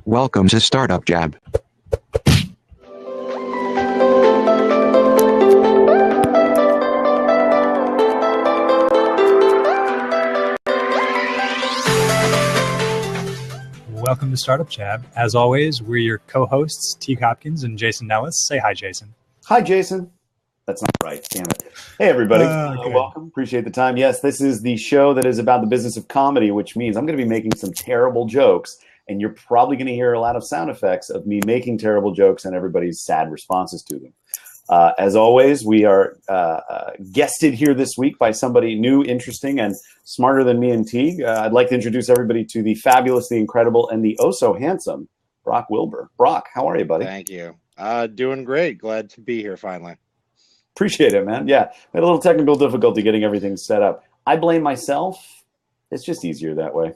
Welcome to StartupJab. Welcome to StartupJab. As always, we're your co-hosts, Teague Hopkins and Jason Nellis. Say hi, Jason. Hi, Jason. That's not right. Damn it. Hey, everybody. Welcome. Appreciate the time. Yes, this is the show that is about the business of comedy, which means I'm going to be making some terrible jokes, and you're probably going to hear a lot of sound effects of me making terrible jokes and everybody's sad responses to them. As always, we are guested here this week by somebody new, interesting, and smarter than me and Teague. I'd like to introduce everybody to the fabulous, the incredible, and the oh-so-handsome Brock Wilbur. Brock, how are you, buddy? Thank you. Doing great. Glad to be here finally. Appreciate it, man. Yeah, we had a little technical difficulty getting everything set up. I blame myself. It's just easier that way.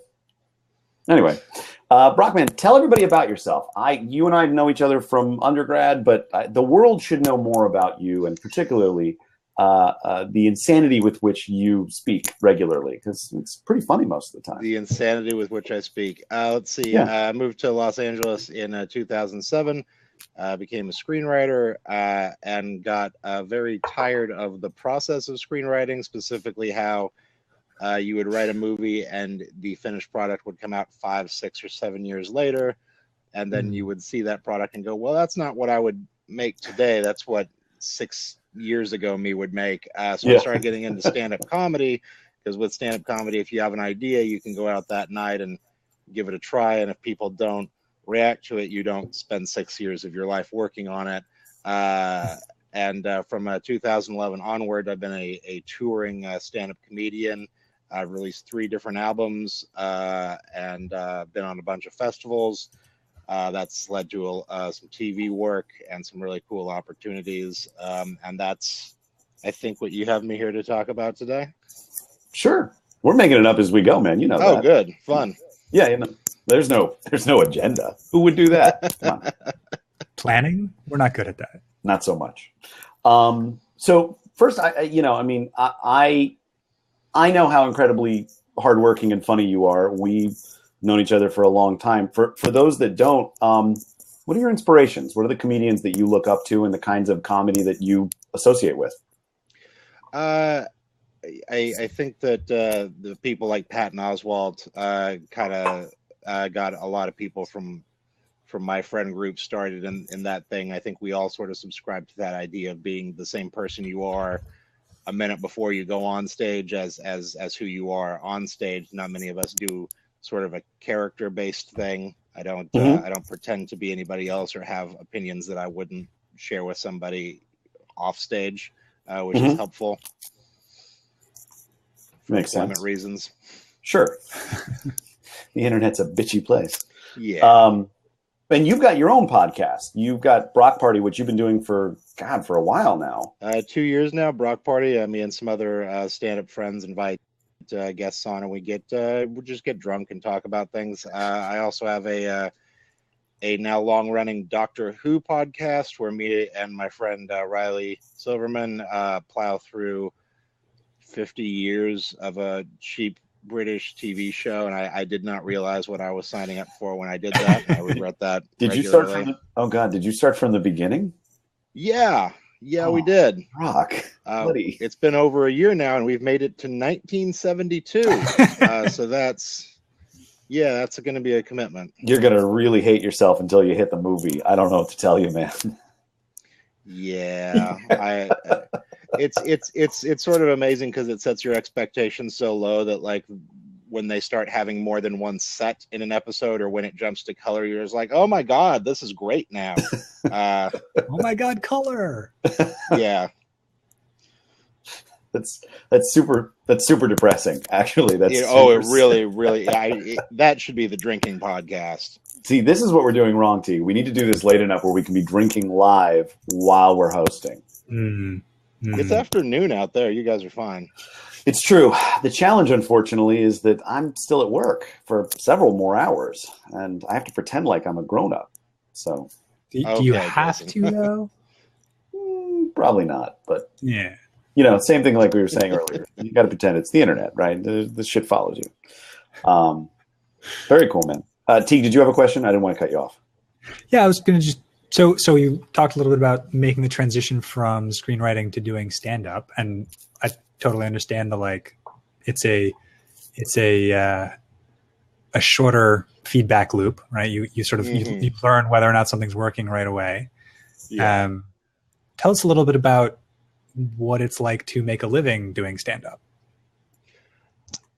Anyway, Brockman, tell everybody about yourself. You and I know each other from undergrad, but the world should know more about you, and particularly the insanity with which you speak regularly, because it's pretty funny most of the time. The insanity with which I speak. Let's see. Yeah. I moved to Los Angeles in 2007. Became a screenwriter and got very tired of the process of screenwriting, specifically how you would write a movie and the finished product would come out 5, 6, or 7 years later. And then you would see that product and go, well, that's not what I would make today. That's what 6 years ago me would make. So I started getting into stand-up comedy, because with stand-up comedy, if you have an idea, you can go out that night and give it a try. And if people don't react to it, you don't spend 6 years of your life working on it. And from 2011 onward, I've been a touring stand-up comedian. I've released 3 different albums and been on a bunch of festivals. That's led to some TV work and some really cool opportunities. And that's, I think, what you have me here to talk about today. Sure. We're making it up as we go, man. You know that. Oh, good. Fun. Yeah, you know. There's no agenda. Who would do that? Come on. Planning? We're not good at that. Not so much. So first, I know how incredibly hardworking and funny you are. We've known each other for a long time. For those that don't, what are your inspirations? What are the comedians that you look up to and the kinds of comedy that you associate with? I think that the people like Patton Oswalt kind of got a lot of people from my friend group started in that thing. I think we all sort of subscribe to that idea of being the same person you are a minute before you go on stage as who you are on stage. Not many of us do sort of a character-based thing. I don't pretend to be anybody else or have opinions that I wouldn't share with somebody off stage, which is helpful. Makes sense. Reasons. Sure. The internet's a bitchy place. Yeah. And you've got your own podcast. You've got Brock Party, which you've been doing for a while now. 2 years now. Brock Party. Me and some other stand-up friends invite guests on, and we just get drunk and talk about things. I also have a now long-running Doctor Who podcast where me and my friend Riley Silverman plow through 50 years of a cheap British TV show, and I did not realize what I was signing up for when I did that. I regret that. Did you start did you start from the beginning? Yeah, we did. Brock, buddy. It's been over a year now, and we've made it to 1972. So that's going to be a commitment. You're going to really hate yourself until you hit the movie. I don't know what to tell you, man. Yeah, it's sort of amazing because it sets your expectations so low that, like, when they start having more than one set in an episode, or when it jumps to color, you're just like, oh my god, this is great now. Oh my god, color. Yeah. That's super depressing, actually. That should be the drinking podcast. See, this is what we're doing wrong, T. We need to do this late enough where we can be drinking live while we're hosting. It's afternoon out there. You guys are fine. It's true. The challenge, unfortunately, is that I'm still at work for several more hours, and I have to pretend like I'm a grown-up. So, do you have to, though? Probably not, but yeah. You know, same thing like we were saying earlier. You got to pretend it's the internet, right? The shit follows you. Very cool, man. Teague, did you have a question? I didn't want to cut you off. Yeah, I was going to just, so you talked a little bit about making the transition from screenwriting to doing stand-up, and I totally understand it's a shorter feedback loop, right? You sort of, you learn whether or not something's working right away. Yeah. Tell us a little bit about what it's like to make a living doing stand-up.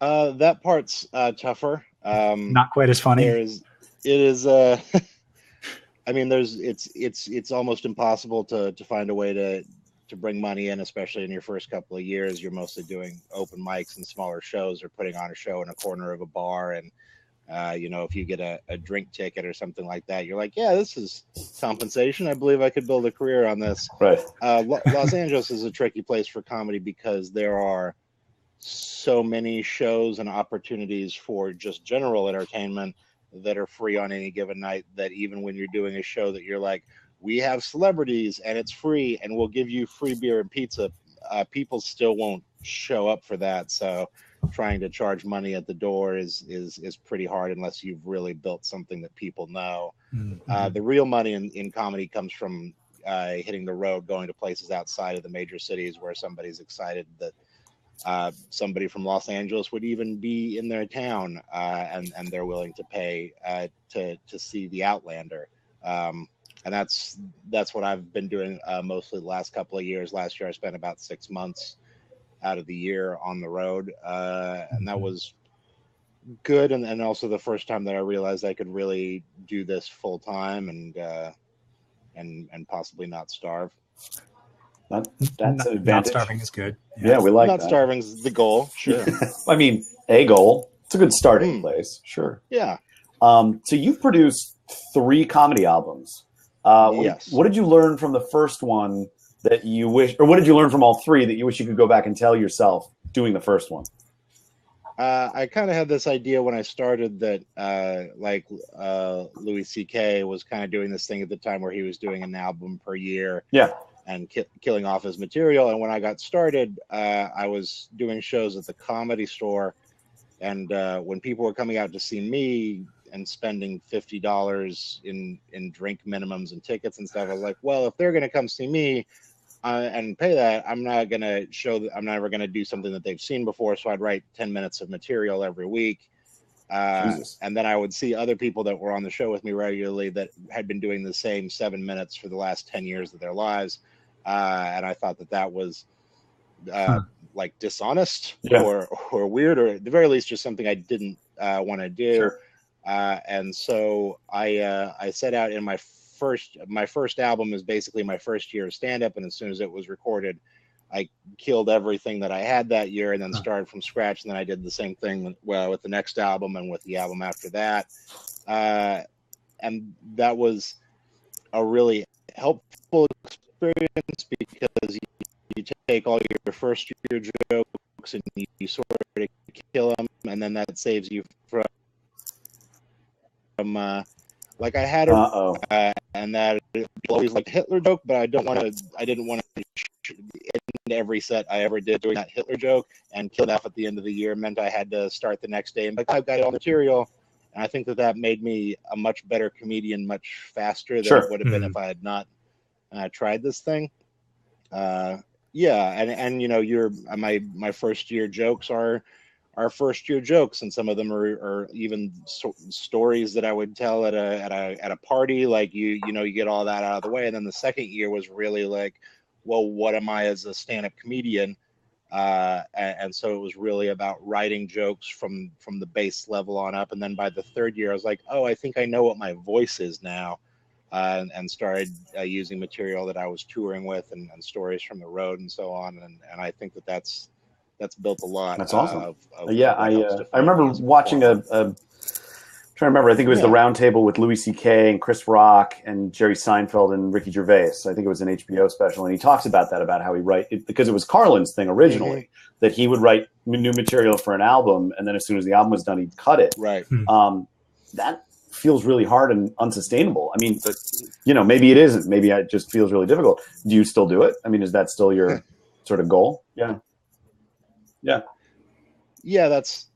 That part's tougher. Not quite as funny. It is. I mean, it's almost impossible to find a way to bring money in, especially in your first couple of years. You're mostly doing open mics and smaller shows, or putting on a show in a corner of a bar. And if you get a drink ticket or something like that, you're like, yeah, this is compensation. I believe I could build a career on this. Right. Los Angeles is a tricky place for comedy because there are so many shows and opportunities for just general entertainment that are free on any given night, that even when you're doing a show that you're like, we have celebrities and it's free and we'll give you free beer and pizza, people still won't show up for that. So trying to charge money at the door is pretty hard unless you've really built something that people know. Mm-hmm. The real money in comedy comes from hitting the road, going to places outside of the major cities where somebody's excited that somebody from Los Angeles would even be in their town, and they're willing to pay to see the Outlander. And that's what I've been doing mostly the last couple of years. Last year I spent about 6 months out of the year on the road, and that was good, and also the first time that I realized I could really do this full time and possibly not starve. That's an advantage. Not starving is good. Yeah, we like not that. Starving is the goal. Sure. I mean, a goal. It's a good starting place. Sure. Yeah. So you've produced 3 comedy albums. Yes. What did you learn from the first one that you wish, or what did you learn from all 3 that you wish you could go back and tell yourself doing the first one? I kind of had this idea when I started that Louis C.K. was kind of doing this thing at the time where he was doing an album per year. Yeah. And killing off his material. And when I got started, I was doing shows at the Comedy Store. And when people were coming out to see me and spending $50 in drink minimums and tickets and stuff, I was like, well, if they're going to come see me and pay that, I'm not going to I'm never going to do something that they've seen before. So I'd write 10 minutes of material every week. And then I would see other people that were on the show with me regularly that had been doing the same 7 minutes for the last 10 years of their lives. And I thought that was like dishonest or weird, or at the very least just something I didn't want to do. Sure. And so I set out in my first album is basically my first year of stand-up, and as soon as it was recorded, I killed everything that I had that year and then started from scratch. And then I did the same thing with the next album and with the album after that. And that was a really helpful experience because you take all your first year jokes and you sort of kill them. And then that saves you from like I had and that always like Hitler joke, but I didn't want to end every set I ever did doing that Hitler joke and kill that at the end of the year meant I had to start the next day and like I've got all the material, and I think that made me a much better comedian much faster than it would have been if I had not tried this thing. And my first year jokes are first year jokes, and some of them are even stories that I would tell at a party. Like you get all that out of the way, and then the second year was really like, well, what am I as a stand-up comedian? And so it was really about writing jokes from the base level on up. And then by the third year, I was like, oh, I think I know what my voice is now, and started using material that I was touring with and stories from the road and so on. And I think that's built a lot. That's awesome. I remember watching trying to remember, I think it was the Roundtable with Louis C.K. and Chris Rock and Jerry Seinfeld and Ricky Gervais. I think it was an HBO special, and he talks about that, about how he because it was Carlin's thing originally, that he would write new material for an album, and then as soon as the album was done, he'd cut it. Right. That feels really hard and unsustainable. I mean, maybe it isn't. Maybe it just feels really difficult. Do you still do it? I mean, is that still your sort of goal? Yeah. Yeah. Yeah, that's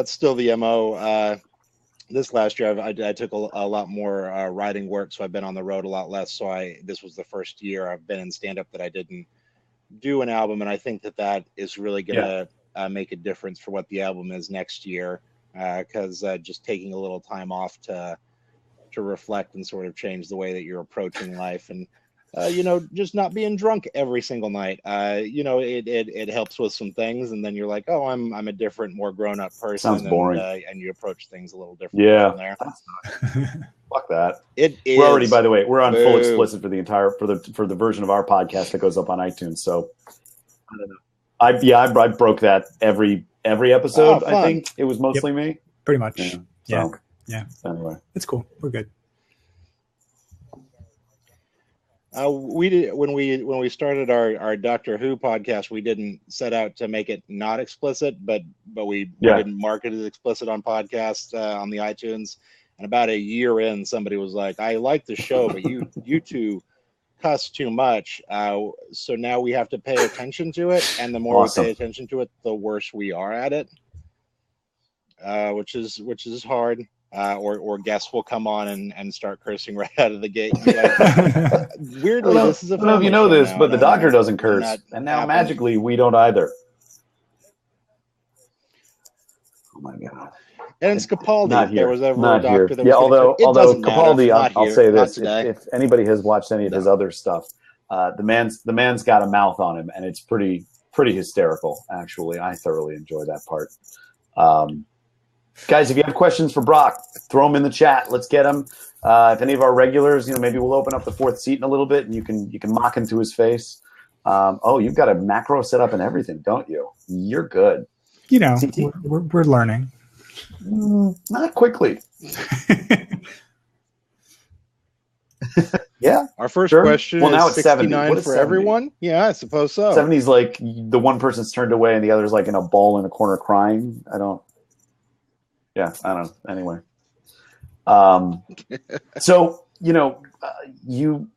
still the MO. this last year, I took a lot more writing work, so I've been on the road a lot less. So this was the first year I've been in stand-up that I didn't do an album, and I think that is really going to make a difference for what the album is next year, because just taking a little time off to reflect and sort of change the way that you're approaching life, and just not being drunk every single night. It helps with some things, and then you're like, oh, I'm a different, more grown up person. Sounds boring. And you approach things a little different. Yeah, from there. Fuck that. It is. We're already, by the way, we're on full explicit for the version of our podcast that goes up on iTunes. So I don't know. I broke that every episode. I think it was mostly me. Pretty much. Yeah. Anyway, it's cool. We're good. We did when we started our Doctor Who podcast. We didn't set out to make it not explicit, but we didn't market it as explicit on podcasts on the iTunes. And about a year in, somebody was like, "I like the show, but you two cuss too much." So now we have to pay attention to it, and the more we pay attention to it, the worse we are at it. Which is hard. Or guests will come on and start cursing right out of the gate. Like, weirdly, this is a. I don't know if you know this, but the doctor doesn't curse, and now magically we don't either. Oh my god! And it's Capaldi. Not here. There was ever not a doctor here. that Yeah, was although Capaldi, I'll say this: if if anybody has watched any of his other stuff, the man's got a mouth on him, and it's pretty hysterical. Actually, I thoroughly enjoy that part. Guys, if you have questions for Brock, throw them in the chat. Let's get them. If any of our regulars, maybe we'll open up the fourth seat in a little bit, and you can mock him to his face. You've got a macro set up and everything, don't you? You're good. We're learning. Not quickly. Yeah. Our first question now is it's 70. 69 What is for 70? everyone? Yeah, I suppose so. 70's like the one person's turned away and the other's like in a ball in a corner crying. I don't know. Anyway. So, you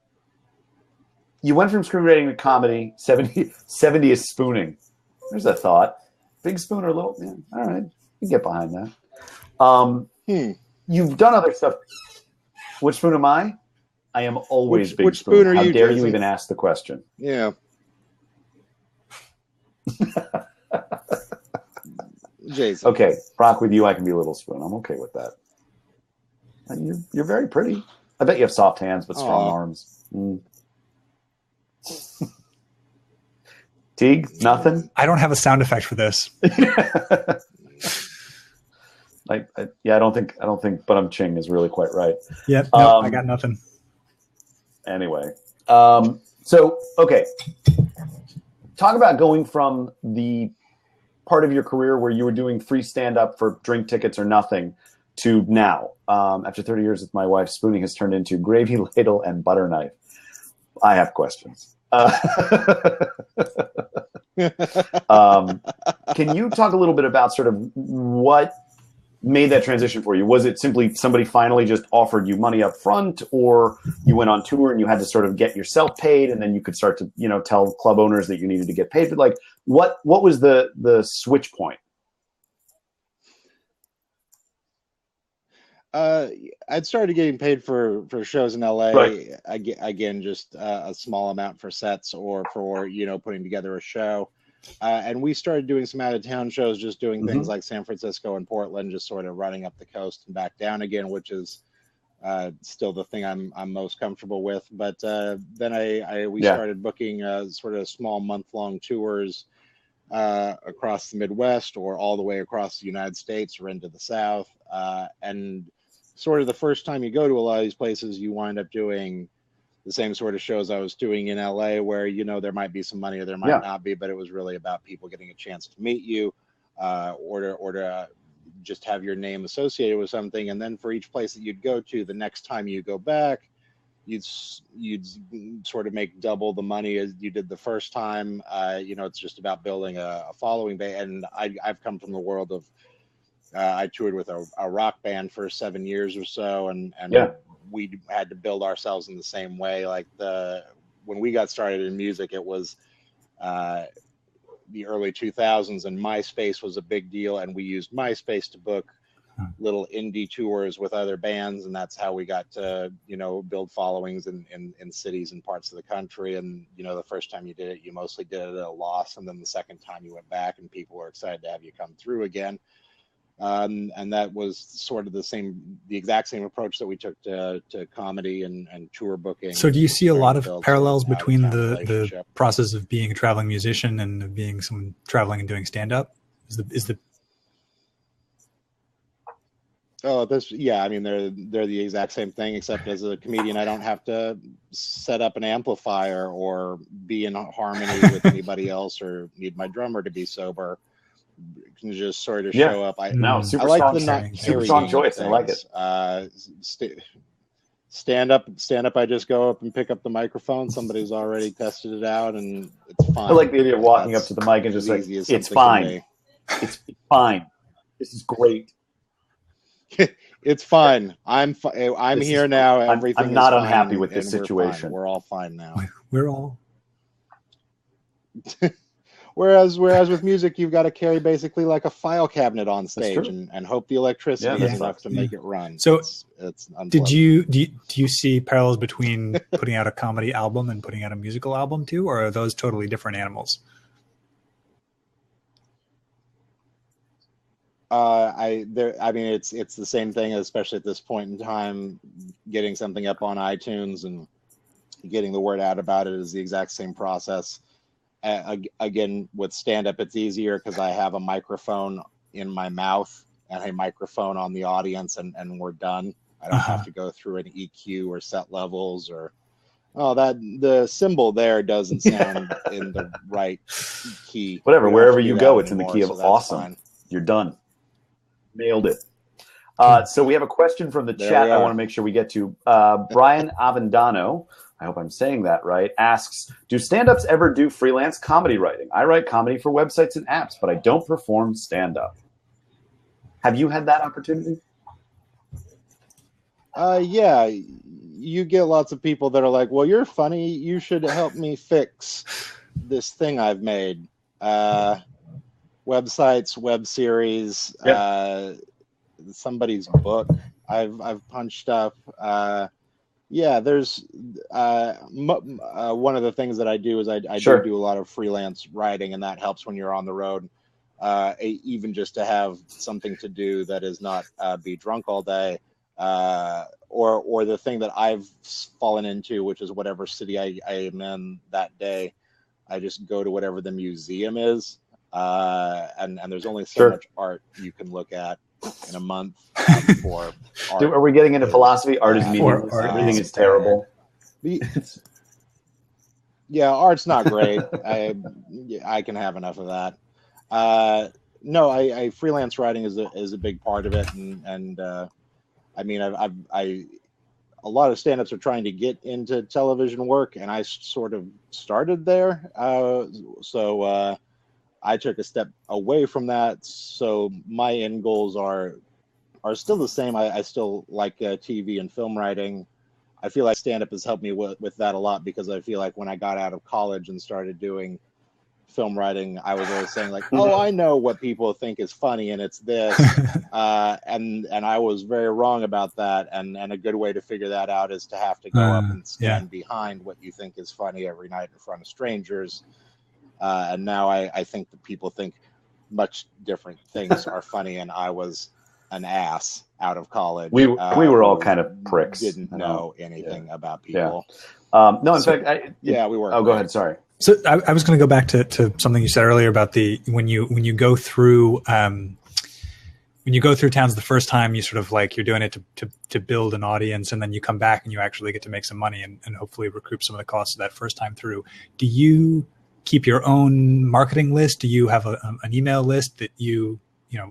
went from screenwriting to comedy. 70 is spooning. There's a thought. Big spoon or little? Yeah, all right. You can get behind that. You've done other stuff. Which spoon am I? I am always big which spoon. Are How you, dare Jason? you even ask the question? Yeah. Jason. Okay, Brock, with you, I can be a little spoon. I'm okay with that. And you're very pretty. I bet you have soft hands but strong arms. Teague, nothing? I don't have a sound effect for this. I don't think but I'm ching is really quite right. Yep. No, I got nothing. Anyway. So okay. Talk about going from the part of your career where you were doing free stand-up for drink tickets or nothing to now. After 30 years with my wife, spooning has turned into gravy ladle and butter knife. I have questions. Can you talk a little bit about sort of what made that transition for you? Was it simply somebody finally just offered you money up front, or you went on tour and you had to sort of get yourself paid and then you could start to, tell club owners that you needed to get paid? But like, what was the switch point? I'd started getting paid for shows in LA. Right. Again, just a small amount for sets or for, putting together a show. And we started doing some out of town shows, just doing things like San Francisco and Portland, just sort of running up the coast and back down again, which is still the thing I'm most comfortable with. But then we started booking sort of small month-long tours across the Midwest or all the way across the United States or into the South. And sort of the first time you go to a lot of these places, you wind up doing the same sort of shows I was doing in LA, where, there might be some money or there might not be, but it was really about people getting a chance to meet you or to just have your name associated with something. And then for each place that you'd go to, the next time you go back, you'd sort of make double the money as you did the first time. It's just about building a following base. And I've come from the world of, I toured with a rock band for 7 years or so, and we had to build ourselves in the same way. Like when we got started in music, it was the early 2000s, and MySpace was a big deal, and we used MySpace to book little indie tours with other bands, and that's how we got to, you know, build followings in cities and parts of the country. And, you know, the first time you did it, you mostly did it at a loss, and then the second time you went back and people were excited to have you come through again. And that was sort of the exact same approach that we took to comedy and tour booking. So do you see a lot of parallels between the process of being a traveling musician and being someone traveling and doing stand-up? Yeah, I mean, they're the exact same thing, except as a comedian, I don't have to set up an amplifier or be in harmony with anybody else or need my drummer to be sober. You can just sort of show up. I like the not carrying choice. I like it. Stand up. I just go up and pick up the microphone. Somebody's already tested it out, and it's fine. I like the idea of walking up to the mic and just like, it's fine. It's fine. This is great. It's fine. I'm here now. Everything. I'm not is unhappy fine, with this situation. We're all fine now. We're all. Whereas with music, you've got to carry basically like a file cabinet on stage and hope the electricity is enough to make it run. So it's do you see parallels between putting out a comedy album and putting out a musical album too, or are those totally different animals? I mean, it's the same thing, especially at this point in time. Getting something up on iTunes and getting the word out about it is the exact same process. Again, with stand-up, it's easier because I have a microphone in my mouth and a microphone on the audience, and we're done. I don't have to go through an EQ or set levels or that the cymbal there doesn't sound in the right key. Whatever, wherever you go, it's in the key of awesome. Fine. You're done. Nailed it. So we have a question from the chat I want to make sure we get to. Brian Avendano, I hope I'm saying that right, asks, do stand-ups ever do freelance comedy writing? I write comedy for websites and apps, but I don't perform stand-up. Have you had that opportunity? Yeah. You get lots of people that are like, well, you're funny. You should help me fix this thing I've made. Websites, web series, somebody's book I've punched up. There's one of the things that I do is I do a lot of freelance writing, and that helps when you're on the road, even just to have something to do that is not be drunk all day, or the thing that I've fallen into, which is whatever city I am in that day, I just go to whatever the museum is. And there's only so much art you can look at in a month for art. Are we getting into philosophy? Art is meaningless. Everything is terrible. Yeah, art's not great. I can have enough of that. No, I freelance writing is a big part of it, and I mean, a lot of stand-ups are trying to get into television work, and I sort of started there. So I took a step away from that. So my end goals are still the same. I still like TV and film writing. I feel like stand-up has helped me with that a lot, because I feel like when I got out of college and started doing film writing, I was always saying like, oh, I know what people think is funny and it's this. And I was very wrong about that. And a good way to figure that out is to have to go up and stand behind what you think is funny every night in front of strangers. And now I think that people think much different things are funny, and I was an ass out of college. We were all kind of pricks. Didn't know anything about people. No, in fact, we were. Oh, go ahead. Sorry. So I was going to go back to something you said earlier about when you go through towns the first time, you sort of like, you're doing it to build an audience, and then you come back and you actually get to make some money and hopefully recoup some of the costs of that first time through. Do you keep your own marketing list? Do you have an email list that you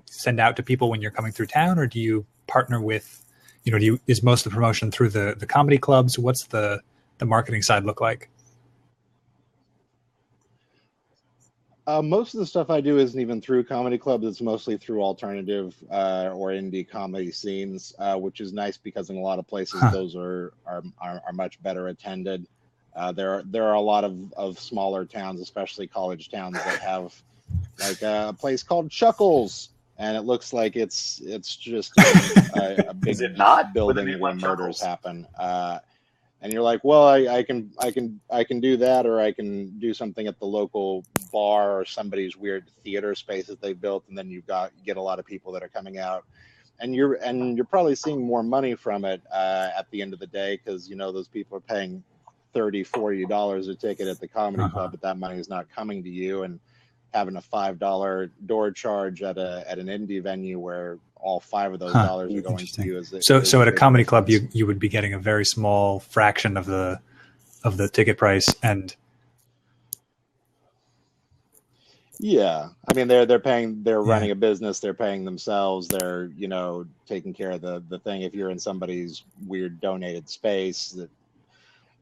send out to people when you're coming through town, or do you partner with, is most of the promotion through the comedy clubs? What's the marketing side look like? Most of the stuff I do isn't even through comedy clubs. It's mostly through alternative or indie comedy scenes, which is nice because in a lot of places those are much better attended. There are a lot of smaller towns, especially college towns, that have like a place called Chuckles, and it looks like it's just a big Is it not? building where murders happen. And you're like, well, I can do that, or I can do something at the local bar or somebody's weird theater space that they built, and then you get a lot of people that are coming out, and you're probably seeing more money from it at the end of the day, because those people are paying $30-$40 a ticket at the comedy club, but that money is not coming to you, and having a $5 door charge at an indie venue where all 5 of those dollars are going to you. So at a comedy club, you would be getting a very small fraction of the ticket price, and yeah, I mean they're running a business, they're paying themselves, they're taking care of the thing. If you're in somebody's weird donated space,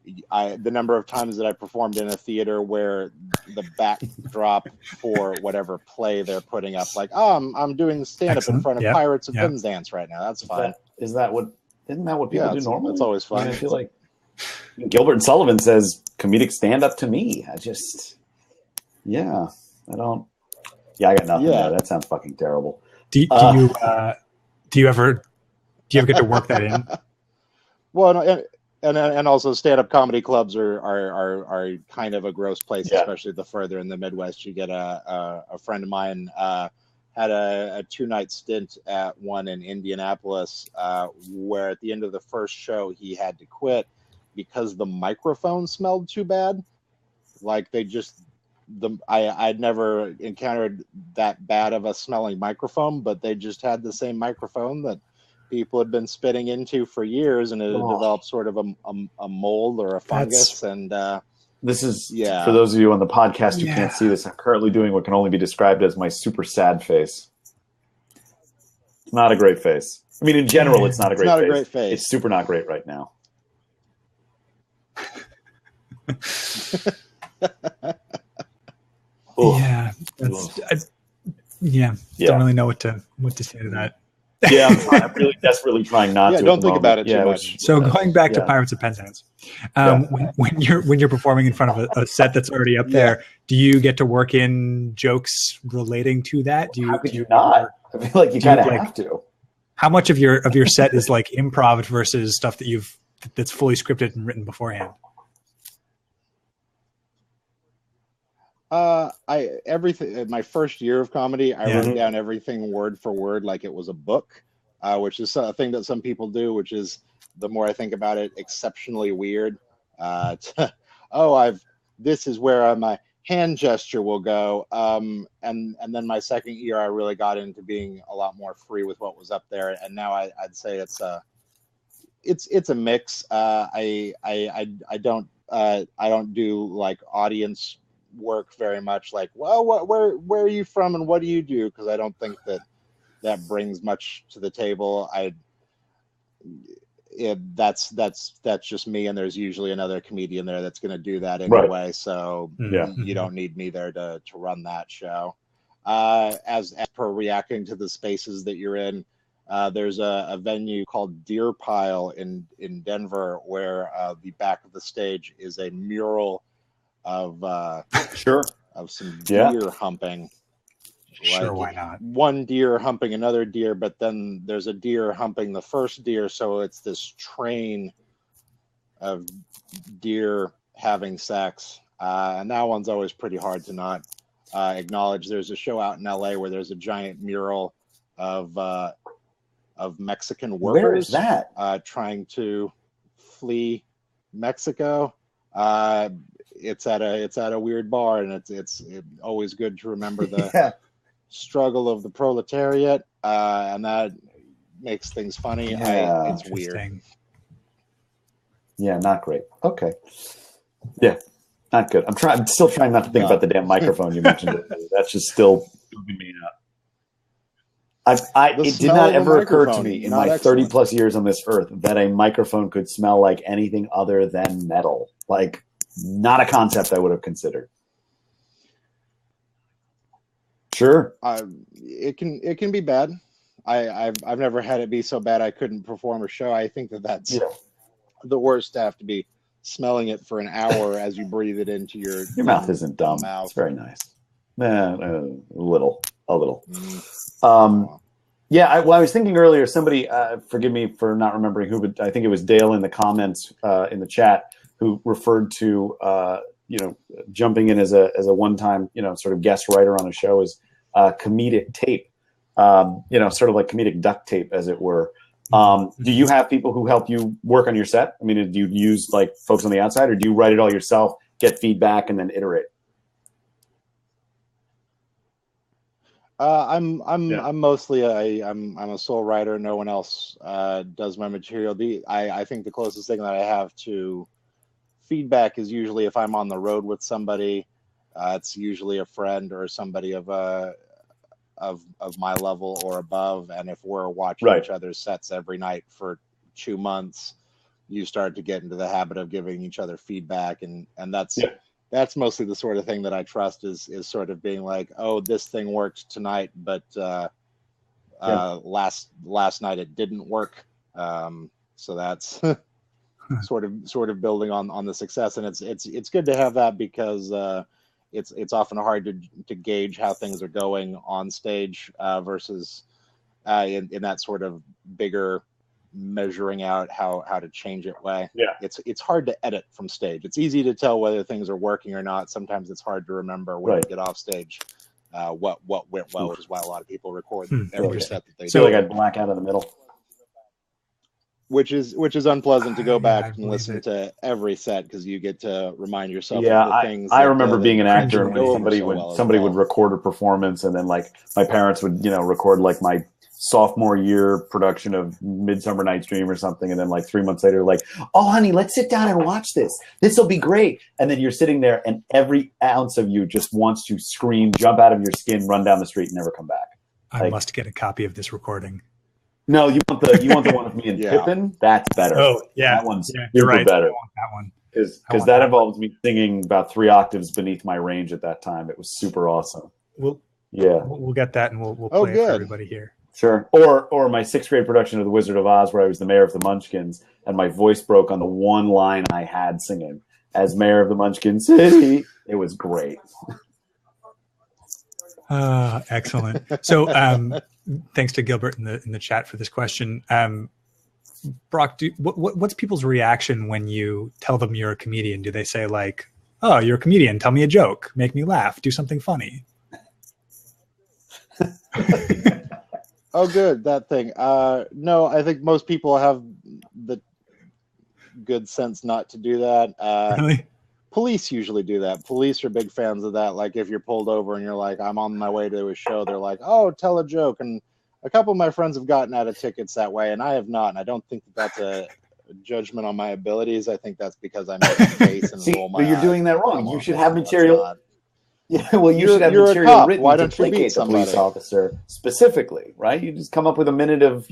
the number of times that I performed in a theater where the backdrop for whatever play they're putting up, like, I'm doing stand-up in front of Pirates of Penzance right now. That's fine. Isn't that what people do normally? It's always fun. I feel like Gilbert and Sullivan says comedic stand-up to me. I got nothing there. That sounds fucking terrible. Do you ever get to work that in? Well, and also stand-up comedy clubs are kind of a gross place, especially the further in the Midwest you get. A friend of mine had a 2-night stint at one in Indianapolis, where at the end of the first show he had to quit because the microphone smelled too bad. Like I'd never encountered that bad of a smelling microphone, but they just had the same microphone that people had been spitting into for years, and it had developed sort of a mold or a fungus. And this is for those of you on the podcast who can't see this. I'm currently doing what can only be described as my super sad face. It's not a great face. I mean, in general, it's not a great face. It's super not great right now. Don't really know what to say to that. Yeah, I'm really desperately trying not to. Don't think about it too much. So going back to Pirates of Penzance, when you're performing in front of a set that's already up there, do you get to work in jokes relating to that? How could you not? I feel like you kind of have to. How much of your set is like improv versus stuff that's fully scripted and written beforehand? Everything. My first year of comedy, I wrote down everything word for word like it was a book, which is a thing that some people do, which is, the more I think about it, exceptionally weird. This is where my hand gesture will go. And then my second year, I really got into being a lot more free with what was up there. And now I'd say it's a mix. I don't do like audience work very much, like, well, where are you from and what do you do? Because I don't think that brings much to the table. That's just me, and there's usually another comedian there that's going to do that anyway. Right. So you don't need me there to run that show. As per reacting to the spaces that you're in, there's a venue called Deer Pile in Denver, where the back of the stage is a mural of some deer humping. Sure, why not? One deer humping another deer, but then there's a deer humping the first deer, so it's this train of deer having sex. And that one's always pretty hard to not acknowledge. There's a show out in LA where there's a giant mural of Mexican workers. Where is that? Trying to flee Mexico. It's at a weird bar, and it's always good to remember the struggle of the proletariat, and that makes things funny. It's weird. Yeah, not great. Okay. Yeah, not good. I'm still trying not to think about the damn microphone you mentioned. That's just still moving me out. It did not ever occur to me in my 30 plus years on this earth that a microphone could smell like anything other than metal. Like, not a concept I would have considered. Sure. It can be bad. I've never had it be so bad I couldn't perform a show. I think that's the worst to have to be smelling it for an hour as you breathe it into your mouth isn't dumb. Mouth. It's very nice. A little. A little. Yeah, I was thinking earlier, somebody, forgive me for not remembering who, but I think it was Dale in the comments in the chat who referred to, jumping in as a one-time, sort of guest writer on a show as comedic tape, sort of like comedic duct tape, as it were. Do you have people who help you work on your set? I mean, do you use like folks on the outside, or do you write it all yourself, get feedback, and then iterate? I'm mostly I'm a sole writer. No one else does my material. I think the closest thing that I have to feedback is usually if I'm on the road with somebody. It's usually a friend or somebody of my level or above. And if we're watching each other's sets every night for 2 months, you start to get into the habit of giving each other feedback, and that's mostly the sort of thing that I trust is sort of being like, oh, this thing worked tonight, but last night it didn't work. So that's sort of building on the success, and it's good to have that because it's often hard to gauge how things are going on stage versus in that sort of bigger measuring out how to change it way. It's hard to edit from stage. It's easy to tell whether things are working or not. Sometimes it's hard to remember when you get off stage what went well, which is why a lot of people record every set that they do. Like I black out in the middle, which is unpleasant to go back and listen to every set because you get to remind yourself of the things. I remember being an actor and when somebody would record a performance, and then like my parents would record like my sophomore year production of Midsummer Night's Dream or something, and then like 3 months later, like, oh honey, let's sit down and watch this. This will be great. And then you're sitting there, and every ounce of you just wants to scream, jump out of your skin, run down the street, and never come back. I must get a copy of this recording. No, you want the one with me and Pippin? That's better. Oh yeah, that one's you're right. better. I want that one because that involves me singing about 3 octaves beneath my range at that time. It was super awesome. We'll get that, and we'll play it for everybody here. Sure. Or my 6th grade production of The Wizard of Oz, where I was the mayor of the Munchkins, and my voice broke on the one line I had singing as mayor of the Munchkin City. It was great. Excellent. So thanks to Gilbert in the chat for this question. Brock, what's people's reaction when you tell them you're a comedian? Do they say like, oh, you're a comedian, tell me a joke, make me laugh, do something funny? Oh, good. That thing. No, I think most people have the good sense not to do that. Really? Police usually do that. Police are big fans of that. Like if you're pulled over and you're like, I'm on my way to a show, they're like, oh, tell a joke. And a couple of my friends have gotten out of tickets that way, and I have not. And I don't think that's a judgment on my abilities. I think that's because I make a face and roll my eyes. But you're doing that wrong. You should have material. Yeah, well, you should have material written to placate the police officer specifically, right? You just come up with a minute of,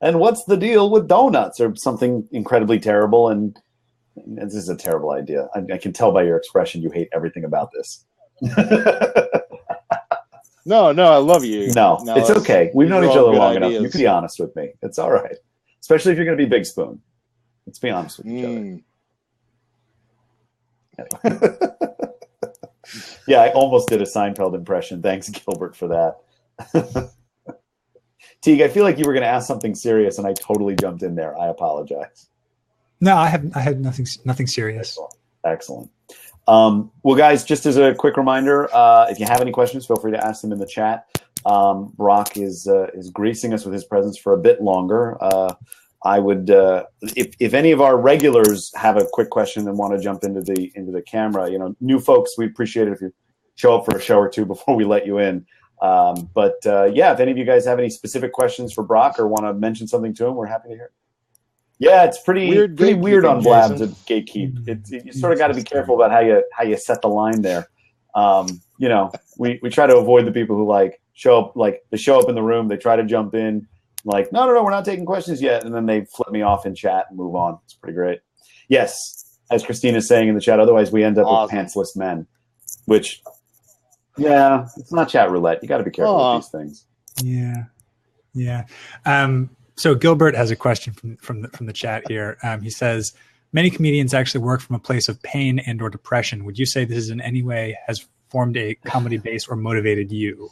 and what's the deal with donuts or something incredibly terrible. And this is a terrible idea. I can tell by your expression you hate everything about this. No, I love you. No, it's okay. We've known each other long enough. You can be honest with me. It's all right. Especially if you're going to be Big Spoon. Let's be honest with each other. Anyway. Yeah, I almost did a Seinfeld impression. Thanks, Gilbert, for that. Teague, I feel like you were going to ask something serious, and I totally jumped in there. I apologize. No, I had nothing serious. Excellent. Well, guys, just as a quick reminder, if you have any questions, feel free to ask them in the chat. Brock is gracing us with his presence for a bit longer. I would, if any of our regulars have a quick question and want to jump into the camera, new folks, we appreciate it if you show up for a show or two before we let you in. But if any of you guys have any specific questions for Brock or want to mention something to him, we're happy to hear it. Yeah, it's pretty weird on Blab to gatekeep. You sort of got to be careful about how you set the line there. We try to avoid the people who show up in the room, they try to jump in. Like, no, we're not taking questions yet. And then they flip me off in chat and move on. It's pretty great. Yes, as Christina's saying in the chat, otherwise we end up with pantsless men, which, it's not chat roulette. You got to be careful with these things. Yeah. So Gilbert has a question from the chat here. He says, many comedians actually work from a place of pain and or depression. Would you say this is in any way has formed a comedy base or motivated you?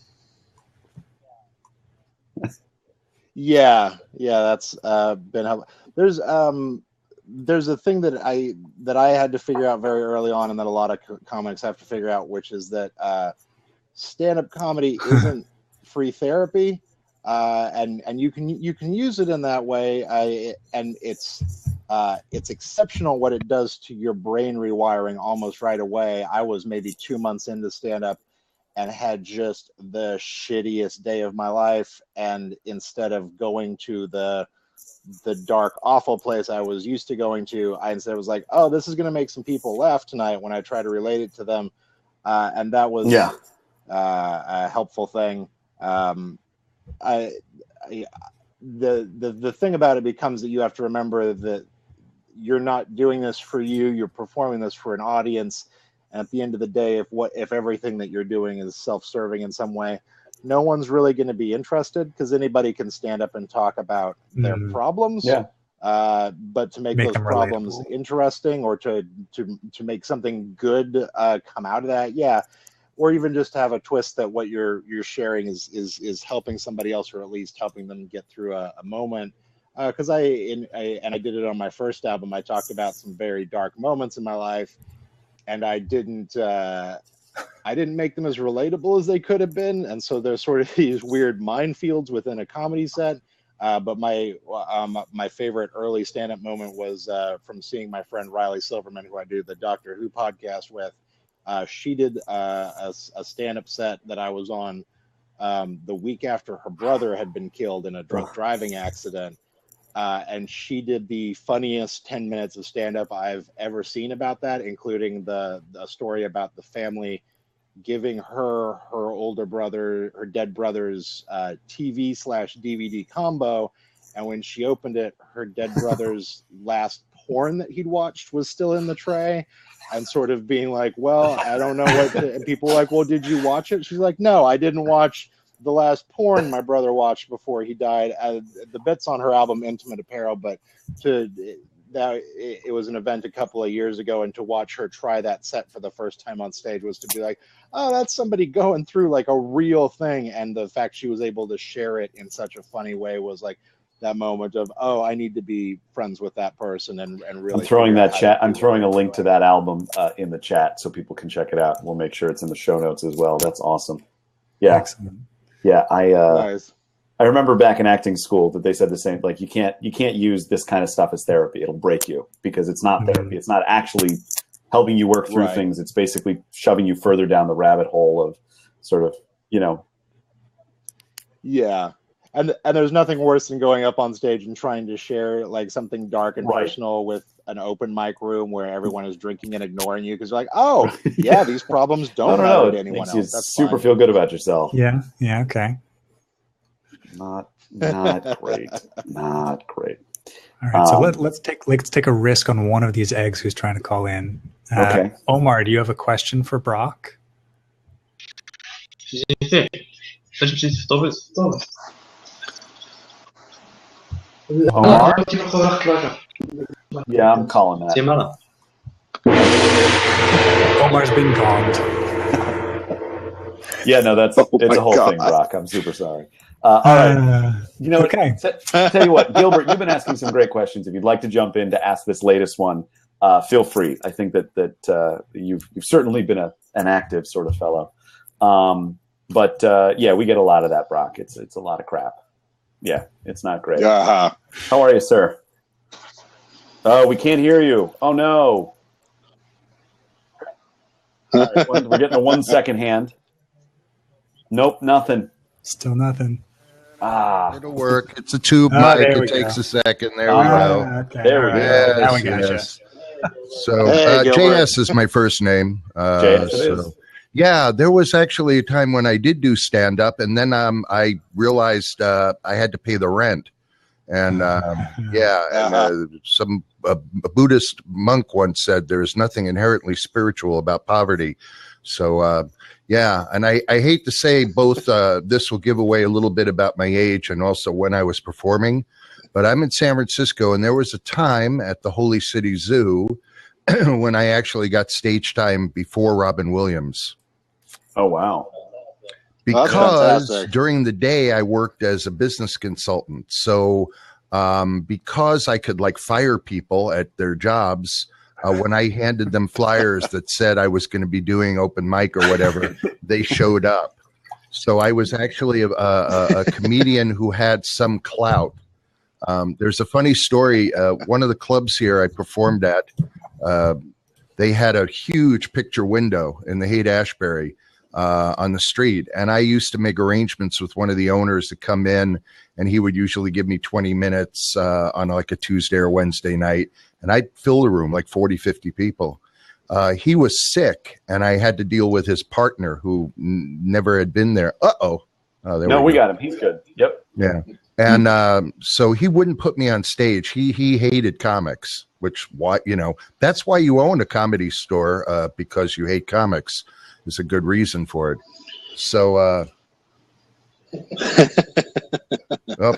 Yeah, that's been helpful. There's a thing that I had to figure out very early on, and that a lot of comics have to figure out, which is that stand-up comedy isn't free therapy, and you can use it in that way, and it's exceptional what it does to your brain rewiring almost right away. I was maybe 2 months into stand-up and had just the shittiest day of my life, and instead of going to the dark, awful place I was used to going to, I instead was like, oh, this is going to make some people laugh tonight when I try to relate it to them, and that was a helpful thing. The thing about it becomes that you have to remember that you're not doing this for you, you're performing this for an audience. And at the end of the day, if everything that you're doing is self-serving in some way, no one's really going to be interested, because anybody can stand up and talk about their problems. Yeah. But to make those problems interesting, or to make something good come out of that, or even just have a twist that what you're sharing is helping somebody else, or at least helping them get through a moment. Because I did it on my first album. I talked about some very dark moments in my life, and I didn't make them as relatable as they could have been, and so there's sort of these weird minefields within a comedy set. But my favorite early stand-up moment was from seeing my friend Riley Silverman, who I do the Doctor Who podcast with. She did a stand-up set that I was on the week after her brother had been killed in a drunk driving accident. And she did the funniest 10 minutes of stand-up I've ever seen about that, including the story about the family giving her older brother, her dead brother's TV/DVD combo. And when she opened it, her dead brother's last porn that he'd watched was still in the tray, and sort of being like, well, I don't know what and people were like, well, did you watch it? She's like, no, I didn't watch the last porn my brother watched before he died. The bit's on her album Intimate Apparel, but it was an event a couple of years ago, and to watch her try that set for the first time on stage was to be like, oh, that's somebody going through like a real thing. And the fact she was able to share it in such a funny way was like that moment of, oh, I need to be friends with that person and really. I'm throwing that chat. I'm throwing a link to that album in the chat so people can check it out. We'll make sure it's in the show notes as well. That's awesome. Yeah. Excellent. Yeah, Nice. I remember back in acting school that they said the same. Like, you can't use this kind of stuff as therapy. It'll break you, because it's not therapy. It's not actually helping you work through things. It's basically shoving you further down the rabbit hole of sort of, Yeah. And there's nothing worse than going up on stage and trying to share like something dark and personal with an open mic room where everyone is drinking and ignoring you, because you're like, oh, yeah, these problems don't matter to anyone else. That's super fine. Feel good about yourself. Yeah. Okay. Not great. Not great. All right. So let's take a risk on one of these eggs who's trying to call in. Okay. Omar, do you have a question for Brock? Omar? Yeah, I'm calling that. Omar's been gonged. Yeah, no, it's a whole thing, Brock. I'm super sorry. All right. Okay. Tell you what, Gilbert, you've been asking some great questions. If you'd like to jump in to ask this latest one, feel free. I think that you've certainly been an active sort of fellow. But we get a lot of that, Brock. It's a lot of crap. Yeah, it's not great. How are you, sir? Oh, we can't hear you. Oh, no. All right, we're getting a 1 second hand. Nope, nothing. Still nothing. It'll work. It's a tube mic. It takes a second. There we go. Okay. There we go. Yes, now we got you. So JS is my first name. JS it is. Yeah, there was actually a time when I did do stand-up, and then I realized I had to pay the rent. And some a Buddhist monk once said there's nothing inherently spiritual about poverty. So, and I hate to say both this will give away a little bit about my age and also when I was performing, but I'm in San Francisco, and there was a time at the Holy City Zoo when I actually got stage time before Robin Williams. Oh, wow. because during the day I worked as a business consultant. So because I could like fire people at their jobs, when I handed them flyers that said I was going to be doing open mic or whatever, they showed up. So I was actually a comedian who had some clout. There's a funny story. One of the clubs here I performed at, they had a huge picture window in the Haight-Ashbury on the street. And I used to make arrangements with one of the owners to come in, and he would usually give me 20 minutes on like a Tuesday or Wednesday night. And I'd fill the room like 40, 50 people. He was sick, and I had to deal with his partner who never had been there. We got him. He's good. Yep. Yeah. And so he wouldn't put me on stage. He hated comics, which, that's why you own a comedy store, because you hate comics. Is a good reason for it. So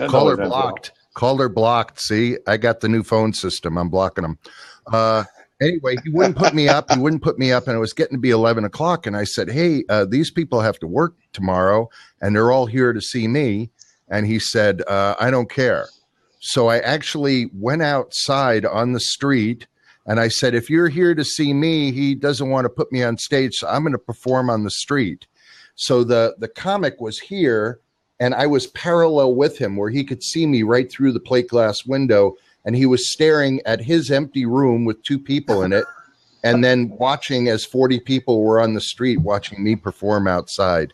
caller blocked. Caller blocked. See, I got the new phone system. I'm blocking them. Anyway, he wouldn't put me up. And it was getting to be 11 o'clock. And I said, hey, these people have to work tomorrow, and they're all here to see me. And he said, I don't care. So I actually went outside on the street, and I said, if you're here to see me, he doesn't want to put me on stage, so I'm going to perform on the street. So the comic was here, and I was parallel with him where he could see me right through the plate glass window, and he was staring at his empty room with 2 people in it, and then watching as 40 people were on the street watching me perform outside.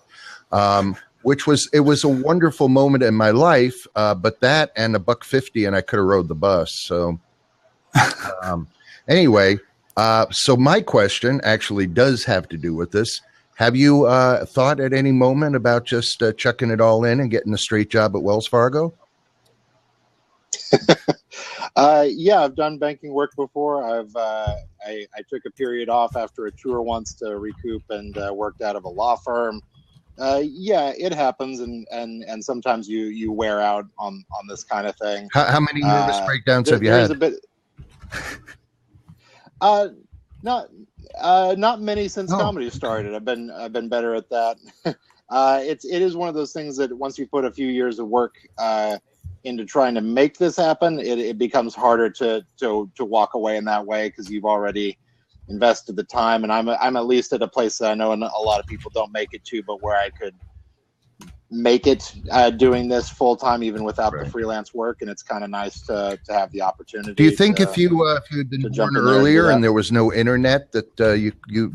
It was a wonderful moment in my life, but that and $1.50, and I could have rode the bus. So anyway, so my question actually does have to do with this. Have you thought at any moment about just chucking it all in and getting a straight job at Wells Fargo? Yeah, I've done banking work before. I took a period off after a tour once to recoup and worked out of a law firm. Yeah, it happens, and sometimes you wear out on this kind of thing. How many nervous breakdowns have you had? Not many since comedy started. I've been better at that. It is one of those things that once you put a few years of work into trying to make this happen, it becomes harder to walk away in that way because you've already invested the time. And I'm at least at a place that I know a lot of people don't make it to, but where I could make it doing this full time even without the freelance work, and it's kind of nice to have the opportunity. Do you think if you'd been born earlier and there was no internet that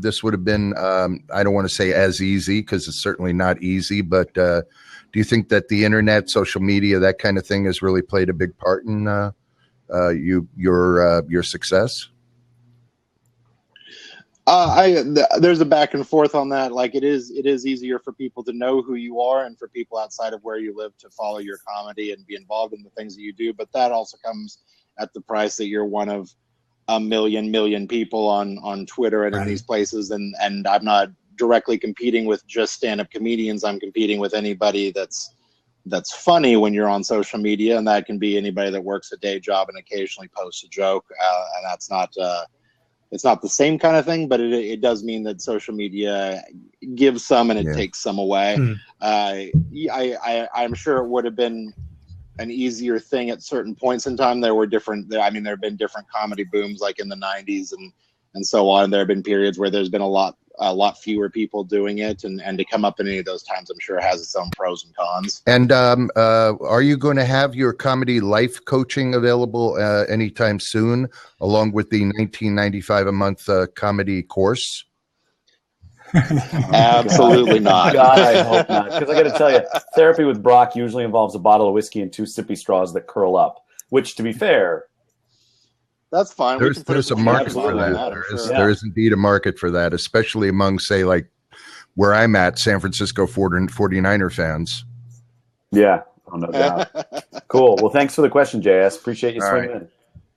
this would have been I don't want to say as easy, because it's certainly not easy, but do you think that the internet, social media, that kind of thing has really played a big part in your success? There's a back and forth on that. Like it is easier for people to know who you are and for people outside of where you live to follow your comedy and be involved in the things that you do. But that also comes at the price that you're one of a million people on Twitter and in these places. And I'm not directly competing with just stand-up comedians. I'm competing with anybody that's funny when you're on social media, and that can be anybody that works a day job and occasionally posts a joke. And that's not it's not the same kind of thing, but it does mean that social media gives some and it takes some away. I'm sure it would have been an easier thing at certain points in time. There have been different comedy booms like in the 90s and so on. There have been periods where there's been a lot fewer people doing it, and to come up in any of those times, I'm sure has its own pros and cons. And are you going to have your comedy life coaching available anytime soon, along with the $19.95 a month comedy course? Absolutely not. God, I hope not. Because I got to tell you, therapy with Brock usually involves a bottle of whiskey and 2 sippy straws that curl up, which, to be fair, that's fine. There's a market for that. There is indeed a market for that, especially among, say, like where I'm at, San Francisco 49er fans. Yeah, no doubt. Cool. Well, thanks for the question, JS. Appreciate you swinging in.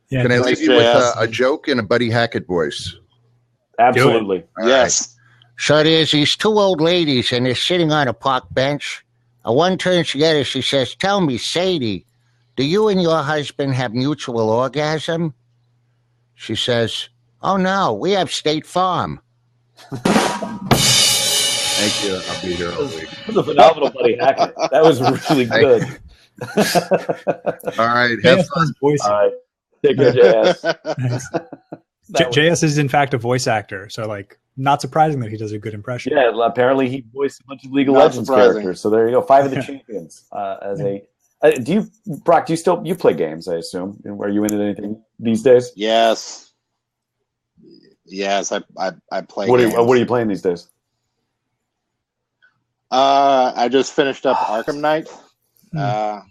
Yeah, can I leave you with a joke in a Buddy Hackett voice? Absolutely. Yes. So there's these 2 old ladies, and they're sitting on a park bench. One turns to the other. She says, "Tell me, Sadie, do you and your husband have mutual orgasm?" She says, "Oh, no, we have State Farm." Thank you. I'll be here all week. That was a phenomenal Buddy Hackett. That was really good. All right. Have fun. All right. Take care, JS. Nice. JS is in fact a voice actor, so like not surprising that he does a good impression. Yeah, appararily he voiced a bunch of League of Not Legends surprising. characters. So there you go. 5 of the champions. Do you, Brock? Do you play games? I assume. Are you into anything these days? Yes. Yes, I play. What games. are you playing these days? I just finished up Arkham Knight. Yeah.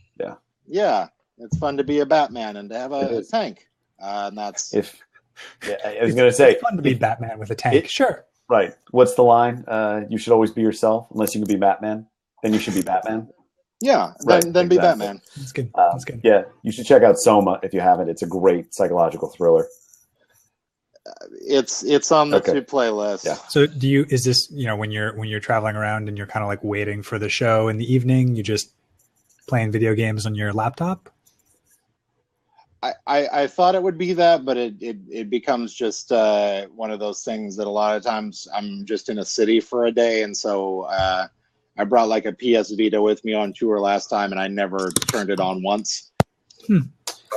Yeah, it's fun to be a Batman and to have a tank. And that's I was going to say, It's fun to be Batman with a tank. Sure. right. What's the line? You should always be yourself, unless you can be Batman. Then you should be Batman. yeah. Right, Then be exactly. Batman. That's good. That's good. Yeah, you should check out Soma if you haven't. It's a great psychological thriller. It's on the Okay. to play list. Yeah. So is this, when you're traveling around and you're kind of like waiting for the show in the evening, you just playing video games on your laptop? I thought it would be that, but it becomes just one of those things that a lot of times I'm just in a city for a day, and so I brought like a PS Vita with me on tour last time, and I never turned it on once.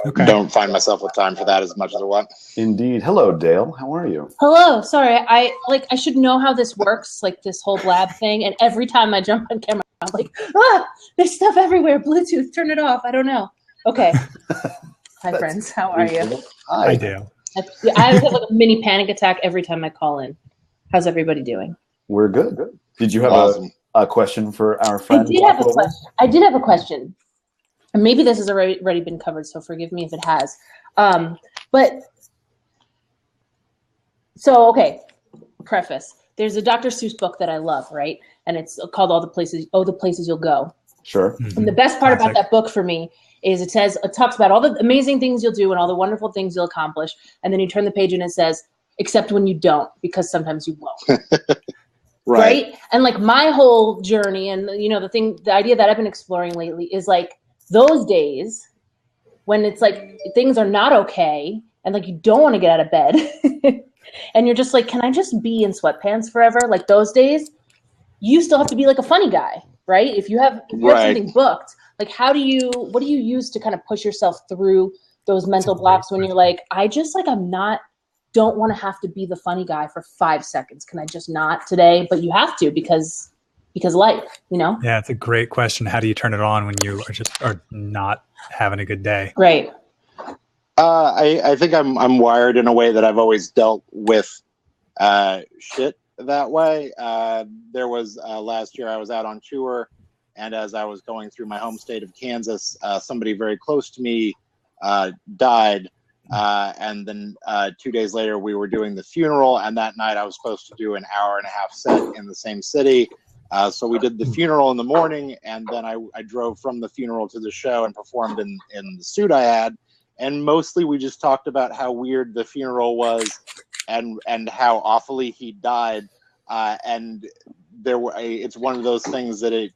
Okay. Don't find myself with time for that as much as I want. Indeed. Hello, Dale. How are you? Hello. Sorry, I should know how this works, like this whole blab thing. And every time I jump on camera, I'm like, there's stuff everywhere. Bluetooth, turn it off. I don't know. Okay. Hi, friends. How are you? Hi, Dale. I have like a mini panic attack every time I call in. How's everybody doing? We're good. Did you have Awesome. a question for our friend? I did have a question. And maybe this has already been covered, so forgive me if it has. Preface. There's a Dr. Seuss book that I love, right? And it's called All the Places You'll Go. Sure. And the best part about that book for me is it talks about all the amazing things you'll do and all the wonderful things you'll accomplish. And then you turn the page and it says, except when you don't, because sometimes you won't. Right? And like my whole journey and, the idea that I've been exploring lately is like those days when it's like things are not okay and like you don't want to get out of bed and you're just like, can I just be in sweatpants forever? Like those days, you still have to be like a funny guy, right? If you have something booked, like what do you use to kind of push yourself through those mental blocks when you're like, don't want to have to be the funny guy for 5 seconds. Can I just not today? But you have to because life, Yeah, it's a great question. How do you turn it on when you are not having a good day? Right. I think I'm wired in a way that I've always dealt with shit that way. There was last year I was out on tour, and as I was going through my home state of Kansas, somebody very close to me died. And then 2 days later, we were doing the funeral, and that night I was supposed to do an 1.5-hour set in the same city. So we did the funeral in the morning, and then I drove from the funeral to the show and performed in the suit I had. And mostly we just talked about how weird the funeral was and how awfully he died. And it's one of those things that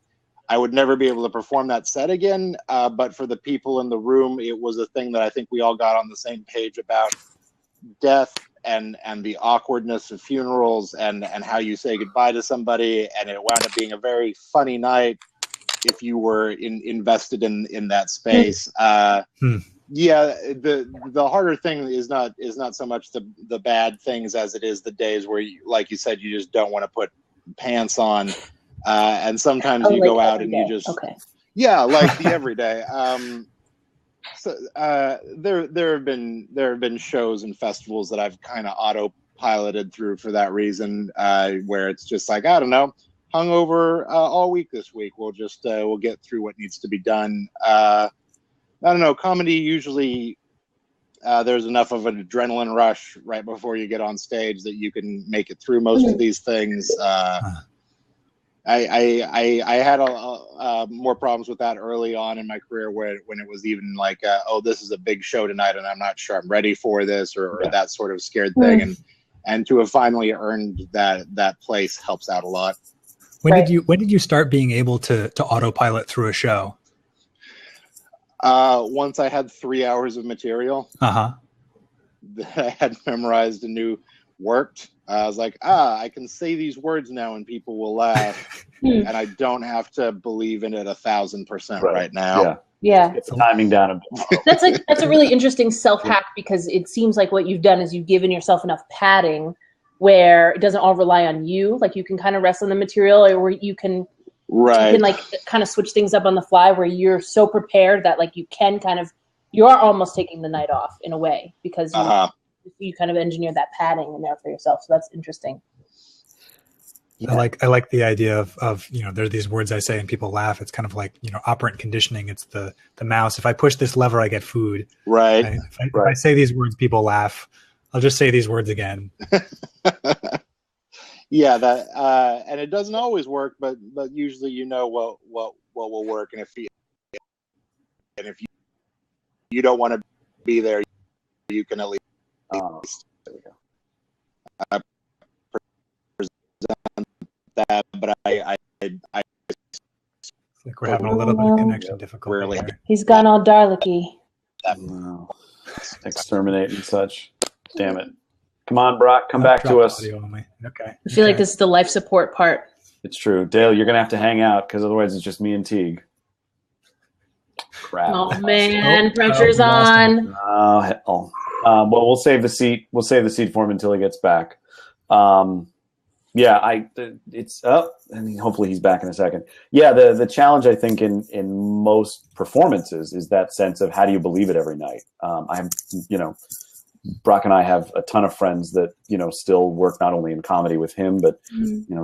I would never be able to perform that set again. But for the people in the room, it was a thing that I think we all got on the same page about death and the awkwardness of funerals and how you say goodbye to somebody. And it wound up being a very funny night if you were invested in that space. Yeah, the harder thing is not so much the bad things as it is the days where you, like you said, you just don't want to put pants on. And sometimes you go out and you just, like the everyday. So there have been shows and festivals that I've kind of autopiloted through for that reason, where it's just like, I don't know, hungover all week this week. We'll get through what needs to be done. I don't know. Comedy usually there's enough of an adrenaline rush right before you get on stage that you can make it through most of these things. I had more problems with that early on in my career when it was even like, this is a big show tonight and I'm not sure I'm ready for this or that sort of scared thing. And to have finally earned that place helps out a lot. When did you start being able to autopilot through a show? Once I had 3 hours of material that I had memorized and knew worked. I was like, I can say these words now and people will laugh, and I don't have to believe in it 1,000% right now. Yeah. Get the timing down a bit. That's a really interesting self-hack, because it seems like what you've done is you've given yourself enough padding where it doesn't all rely on you. Like you can kind of rest on the material, or where you can like kind of switch things up on the fly, where you're so prepared that like you are almost taking the night off in a way, because you kind of engineer that padding in there for yourself. So that's interesting. Yeah. I like the idea of there are these words I say and people laugh. It's kind of like, operant conditioning. It's the mouse. If I push this lever, I get food. Right. If I say these words, people laugh. I'll just say these words again. Yeah, that and it doesn't always work, but usually what will work, and if you don't want to be there, you can at least there we go. Present that. But I like we're having a little bit of connection difficulty. Really. He's gone all Dalek-y. No. Exterminate and such. Damn it. Come on, Brock. Come back to us. Okay. I feel like this is the life support part. It's true. Dale, you're going to have to hang out, because otherwise it's just me and Teague. Crap. Oh, man. Pressure's on. Well, we'll save the seat. We'll save the seat for him until he gets back. It's up. I mean, hopefully he's back in a second. Yeah, the challenge, I think, in most performances is that sense of how do you believe it every night. Brock and I have a ton of friends that, still work not only in comedy with him, but,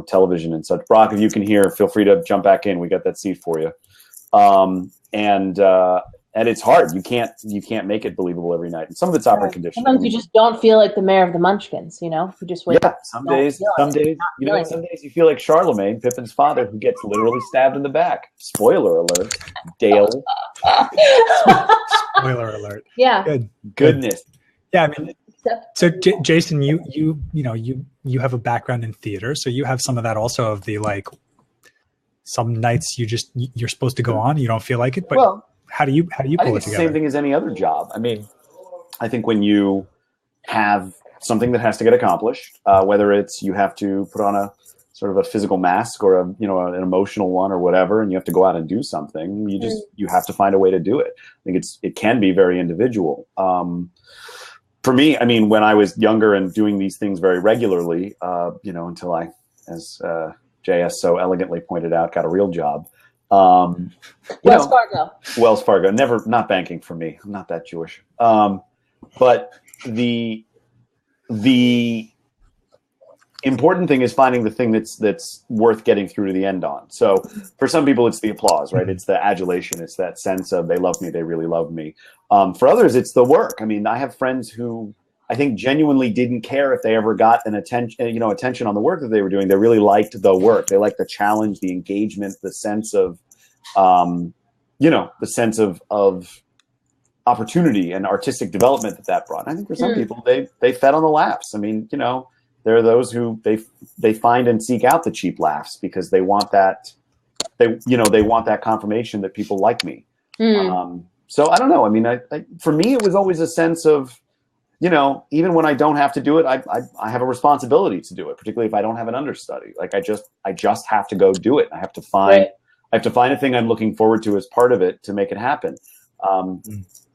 television and such. Brock, if you can hear, feel free to jump back in. We got that seat for you. And it's hard. You can't make it believable every night. And some of it's operant conditioning. Sometimes you just don't feel like the mayor of the Munchkins, You just wait. Yeah, some days you feel like Charlemagne, Pippin's father, who gets literally stabbed in the back. Spoiler alert, Dale. Spoiler alert. Yeah. Goodness. Yeah, I mean, so Jason, you have a background in theater, so you have some of that also of the like. Some nights you're supposed to go on, you don't feel like it, but how do you pull it together? It's the same thing as any other job. I mean, I think when you have something that has to get accomplished, whether it's you have to put on a sort of a physical mask or an emotional one or whatever, and you have to go out and do something, you have to find a way to do it. I think it can be very individual. For me, I mean, when I was younger and doing these things very regularly, until I, as JS so elegantly pointed out, got a real job. Wells Fargo. Wells Fargo, not banking for me. I'm not that Jewish. But the important thing is finding the thing that's worth getting through to the end on. So for some people, it's the applause, right? It's the adulation. It's that sense of they love me, they really love me. For others, it's the work. I mean, I have friends who I think genuinely didn't care if they ever got attention on the work that they were doing. They really liked the work. They liked the challenge, the engagement, the sense of, the sense of opportunity and artistic development that brought. And I think for some people, they fed on the laughs. I mean, there are those who they find and seek out the cheap laughs because they want that, they want that confirmation that people like me. So I don't know. I mean, for me, it was always a sense of, even when I don't have to do it, I have a responsibility to do it, particularly if I don't have an understudy. Like I just have to go do it. I have to find a thing I'm looking forward to as part of it to make it happen.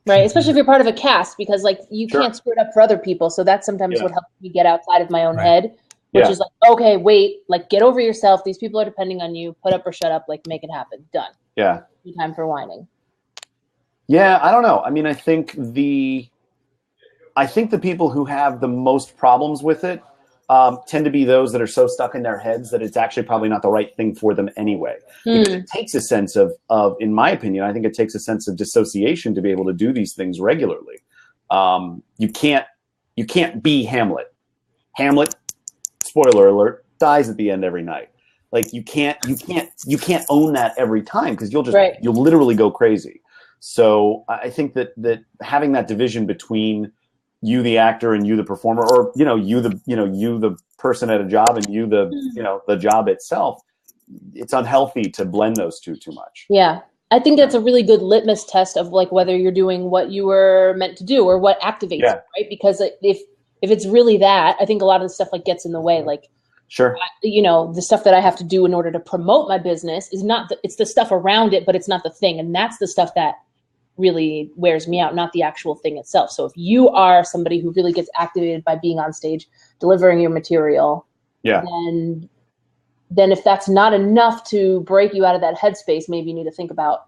Right, especially if you're part of a cast, because like you can't screw it up for other people. So that's sometimes what helps me get outside of my own head, which is like, okay, wait, like get over yourself. These people are depending on you. Put up or shut up. Like make it happen. Done. Yeah. No time for whining. Yeah, I don't know. I mean, I think the people who have the most problems with it tend to be those that are so stuck in their heads that it's actually probably not the right thing for them anyway. Because it takes a sense of, in my opinion, I think it takes a sense of dissociation to be able to do these things regularly. You can't be Hamlet. Hamlet, spoiler alert, dies at the end every night. Like you can't own that every time because you'll literally go crazy. So I think that having that division between you, the actor, and you, the performer, or you, the person at a job, and you, the job itself, it's unhealthy to blend those two too much. Yeah, I think that's a really good litmus test of like whether you're doing what you were meant to do or what activates you, right? Because if it's really that, I think a lot of the stuff like gets in the way. Like, Sure. you know, the stuff that I have to do in order to promote my business is not, it's the stuff around it, but it's not the thing. And that's the stuff that really wears me out, not the actual thing itself. So if you are somebody who really gets activated by being on stage, delivering your material, then if that's not enough to break you out of that headspace, maybe you need to think about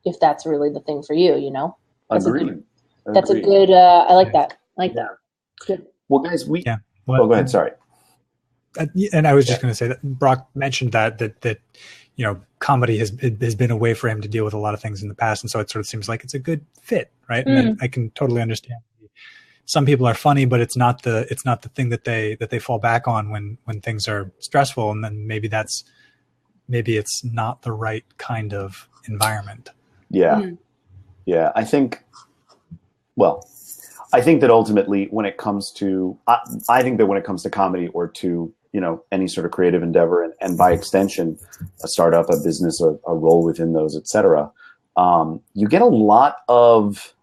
if that's really the thing for you, you know? Agreed. That's a good, I like that. I like that. Good. Well, guys, go ahead. Sorry. And I was just going to say that Brock mentioned that you know, comedy has been a way for him to deal with a lot of things in the past, and so it sort of seems like it's a good fit, right? And I can totally understand. Some people are funny, but it's not the thing that they fall back on when things are stressful, and then maybe it's not the right kind of environment. Yeah, yeah. I think that ultimately, when it comes to, I think that when it comes to comedy or to, you know, any sort of creative endeavor, and by extension, a startup, a business, a role within those, et cetera, you get a lot of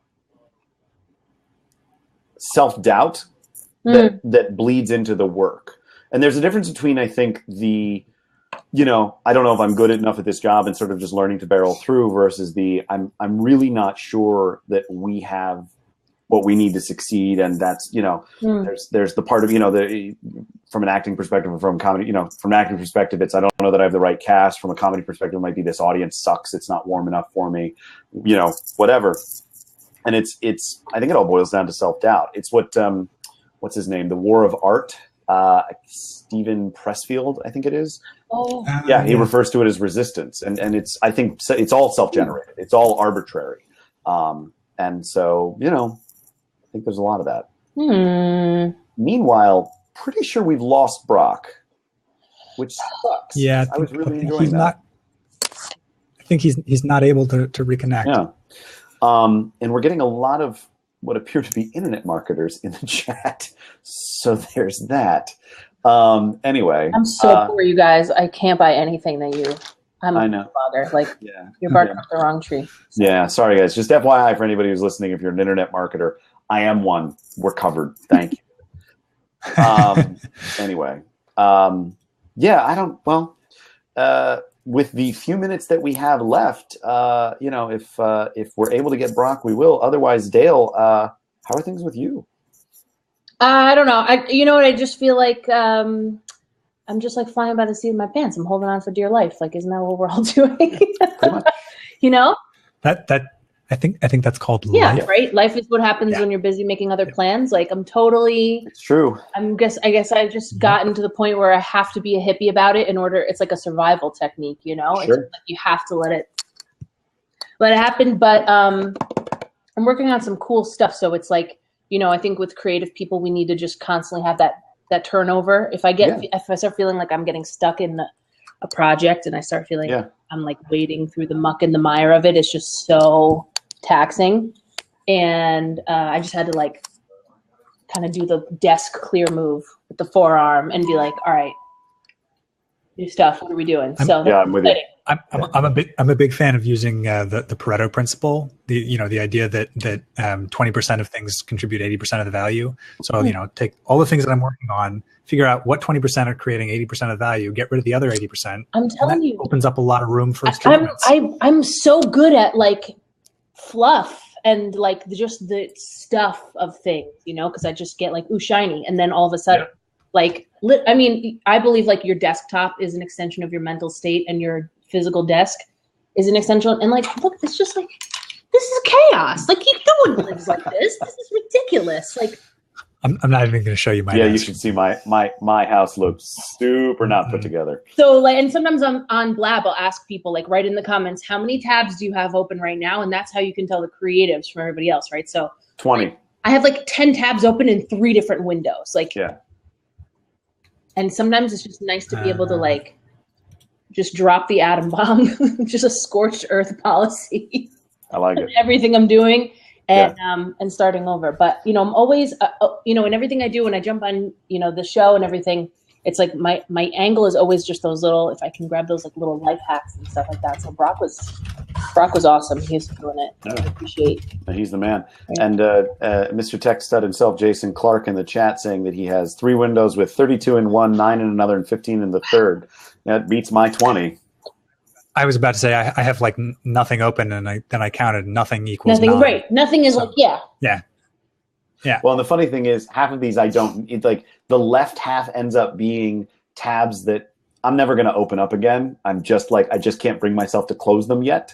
self-doubt that bleeds into the work. And there's a difference between, I think, you know, I don't know if I'm good enough at this job and sort of just learning to barrel through versus I'm really not sure that we have what we need to succeed. And that's, you know, there's the part of, you know, from an acting perspective or from comedy, you know, from an acting perspective, it's, I don't know that I have the right cast. From a comedy perspective, it might be this audience sucks. It's not warm enough for me, you know, whatever. And it's, I think it all boils down to self-doubt. It's what's his name? The War of Art. Stephen Pressfield, I think it is. Oh. Yeah. He refers to it as resistance. And it's, I think it's all self-generated. It's all arbitrary. And so, you know, I think there's a lot of that. Meanwhile, pretty sure we've lost Brock, which sucks. Yeah, I was really enjoying that. I think he's not able to reconnect. Yeah. And we're getting a lot of what appear to be internet marketers in the chat. So there's that. Anyway. I'm so poor, you guys. I can't buy anything that you... I know. Bother. Like, you're barking up the wrong tree. So. Yeah, sorry guys. Just FYI for anybody who's listening, if you're an internet marketer, I am one. We're covered. Thank you. Anyway, with the few minutes that we have left, you know, if we're able to get Brock, we will. Otherwise, Dale, how are things with you? I don't know. You know what? I just feel like I'm just like flying by the seat of my pants. I'm holding on for dear life. Like, isn't that what we're all doing? You know? That I think that's called life. Yeah, right? Life is what happens when you're busy making other plans. Like, I'm totally... It's true. I guess I've just gotten to the point where I have to be a hippie about it in order... It's like a survival technique, you know? Sure. It's like you have to let it happen. But I'm working on some cool stuff. So it's like, you know, I think with creative people, we need to just constantly have that turnover. If I start feeling like I'm getting stuck in a project and I start feeling I'm like wading through the muck and the mire of it, it's just so taxing. And I just had to like kind of do the desk clear move with the forearm and be like, all right, new stuff. What are we doing? I'm with you. I'm a big fan of using the Pareto principle. The idea that 20% of things contribute 80% of the value. So you know, take all the things that I'm working on, figure out what 20% are creating 80% of the value, get rid of the other 80%. I'm telling you, opens up a lot of room for improvements. I'm so good at like fluff and like just the stuff of things, you know, because I just get like, ooh, shiny, and then all of a sudden. Like, I mean, I believe like your desktop is an extension of your mental state, and your physical desk is an extension. And like, look, it's just like, this is chaos. Like, no one lives like this. This is ridiculous. Like, I'm not even going to show you my desk. You should see my house looks super not put together. So like, and sometimes on Blab, I'll ask people like, write in the comments, how many tabs do you have open right now? And that's how you can tell the creatives from everybody else, right? So 20. Like, I have like 10 tabs open in 3 different windows. Like, and sometimes it's just nice to be able to like just drop the atom bomb, just a scorched earth policy. I like it. Everything I'm doing and starting over. But, you know, I'm always, you know, in everything I do, when I jump on, you know, the show and everything, it's like my angle is always just those little, if I can grab those like little life hacks and stuff like that. So Brock was awesome. He's doing it. I appreciate. He's the man. Yeah. And Mr. Tech Stud himself, Jason Clark, in the chat saying that he has 3 windows with 32 in one, 9 in another, and 15 in the third. That beats my 20. I was about to say I have like nothing open, and then I counted nothing equals nothing. 9. Right. Nothing is like Yeah. Yeah. Well, and the funny thing is, half of these I don't. It's like the left half ends up being tabs that I'm never going to open up again. I'm just like, I just can't bring myself to close them yet.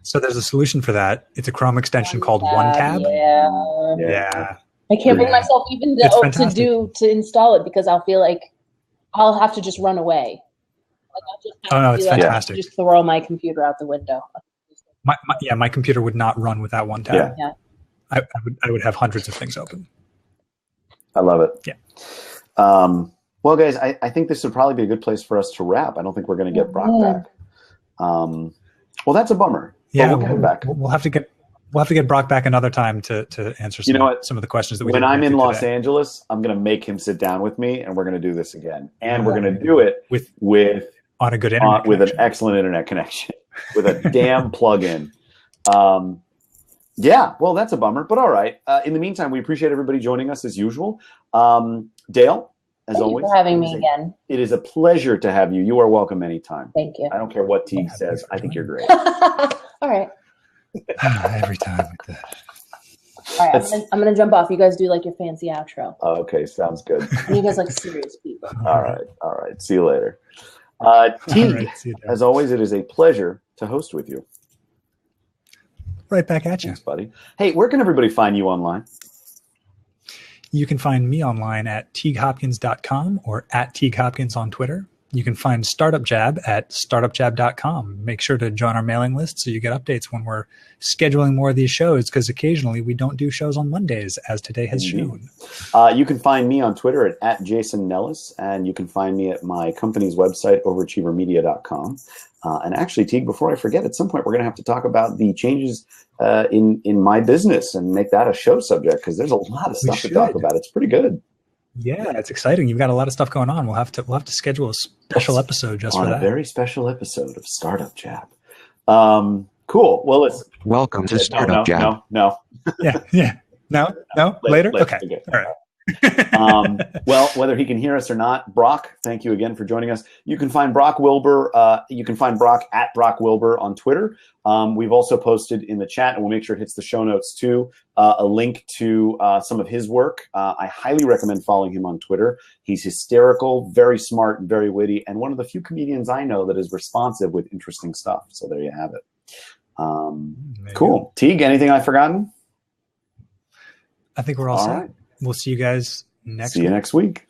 So there's a solution for that. It's a Chrome extension called OneTab. Yeah. I can't bring myself even to install it because I'll feel like I'll have to just run away. Like it's fantastic. Just throw my computer out the window. My computer would not run with that OneTab. Yeah. I would have hundreds of things open. I love it. Yeah. Well, guys, I think this would probably be a good place for us to wrap. I don't think we're going to get Brock back. Well, that's a bummer. Yeah, we'll get him back. We'll have to get Brock back another time to answer some of the questions that we. When I'm in Los Angeles, I'm going to make him sit down with me, and we're going to do this again. And we're going to do it with on a good internet with an excellent internet connection, with a damn plug-in. Yeah, well, that's a bummer, but all right. In the meantime, we appreciate everybody joining us as usual. Dale, as always, thank you for having me again. It is a pleasure to have you. You are welcome anytime. Thank you. I don't care what Teague says. I think you're great. All right. Every time like that. All right, I'm gonna jump off. You guys do like your fancy outro. Okay, sounds good. You guys like serious people. All right. See you later. Teague, as always, it is a pleasure to host with you. Right back at you. Thanks, buddy. Hey, where can everybody find you online? You can find me online at teaguehopkins.com or at teaguehopkins on Twitter. You can find StartupJab at startupjab.com. Make sure to join our mailing list so you get updates when we're scheduling more of these shows, because occasionally we don't do shows on Mondays, as today has shown. You can find me on Twitter at Jason Nellis, and you can find me at my company's website, overachievermedia.com. And actually, Teague, before I forget, at some point we're going to have to talk about the changes in my business and make that a show subject, because there's a lot of stuff to talk about. It's pretty good. Yeah, it's exciting. You've got a lot of stuff going on. We'll have to schedule a special episode just for that. A very special episode of Startup Jab. Cool. Well, welcome to Startup Jab. No. Yeah. No. Later. Okay. All right. Well, whether he can hear us or not, Brock, thank you again for joining us. You can find Brock Wilbur. You can find Brock at Brock Wilbur on Twitter. We've also posted in the chat, and we'll make sure it hits the show notes too, a link to some of his work. I highly recommend following him on Twitter. He's hysterical, very smart, and very witty, and one of the few comedians I know that is responsive with interesting stuff. So there you have it. Cool. Teague, anything I've forgotten? I think we're all set. Right. We'll see you guys next week. See you next week.